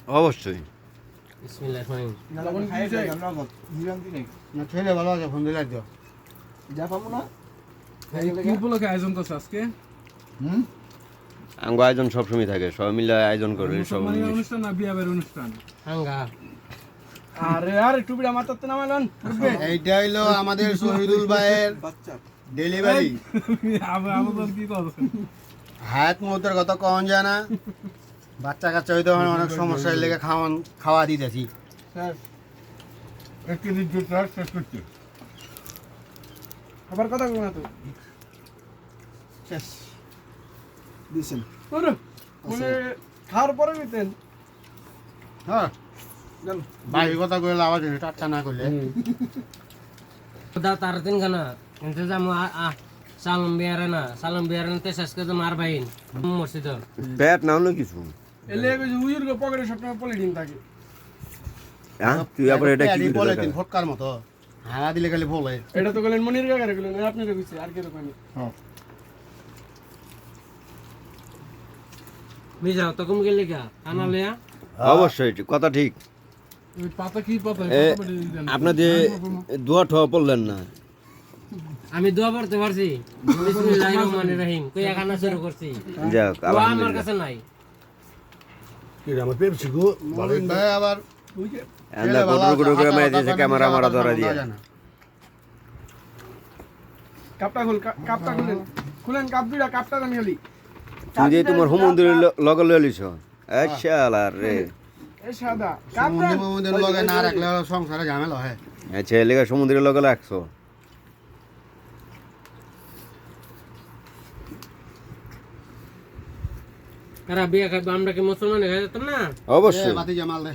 অবশ্যই। বিসমিল্লাহির রহমানির লবণ খাই যায় আমরা নিরান্তি নেই না ছেলে ভালো আছে ফোন দিলাই দিও যা পাবো না কি উপলক্ষে আয়োজন করছে আজকে? আঙ্গ আয়োজন সবসময় থাকে, সবাই মিলে আয়োজন করে সব। মুসলমানের অনুষ্ঠান না বিয়াবের অনুষ্ঠান? হাঙ্গা আরে টুপিটা মারতে নামালেন এইটা হইলো আমাদের শহীদুল ভাইয়ের বাচ্চা ডেলিভারি আমাদের কি করছেন? হায়াত মুহূর্তের কথা কখন যায় না বাচ্চা কাচ্চা হইতে হয় অনেক সমস্যা লেগে খাওয়া দিতেছি স্যার এক কেজি দুধ শেষ করতে আবার কথা বলবো না তো শেষ দিছেন মানে খাওয়ার পরে নিতেন হ্যাঁ ভাই কথা কইলে আওয়াজ টাটা না করলে দা তার দিন গানা এতে যাম সালাম বিয়ারে তে শেষ করে মার বাইন মসজিদ পেট না হলো কিছু। এলে উইর গো পকেটে সবসময় পলিথিন থাকে হ্যাঁ, তুই আবার এটা কি করে পলিথিন ফটকার মতো হাওয়া দিলে খালি বলে এটা তো গেলেন মনির কাকারে গেলেন আপনি কইছে আর কি রকম হ্যাঁ মিজাও তো কম গেলে গা আনা লিয়া অবশ্যই কথা ঠিক। ওই পাতা কি পাতা? আপনাদের দোয়া ঠোয়া পড়লেন না। আমি দোয়া পড়তে পারছি বিসমিল্লাহির রহমানির রহিম কই এখানে শুরু করছি যাক দোয়া আমার আলহামদুলিল্লাহ। কাছে নাই কি রে আমার পেপসি গো মলিন ভাই আবার আমরা গুডু করে মেরে দিয়েছে, ক্যামেরা মারা ধরা দিয়ে। কাপটা খুলেন খুলেন কাপ দুইটা কাপটা জানি হলি তুই যে তোমার হুমন্দিরের লগে লইলিছ। আচ্ছা আলার রে। এ সাদা সমুদ্রের লগে না রাখলে সংসারে ঝামেলা হয় আচ্ছা এলাকা সমুদ্রের লগে রাখছো। কারা বিয়া খাইবো আমরা কি মুসলমান খাই যেতাম না অবশ্যই। বাতি জামাল দে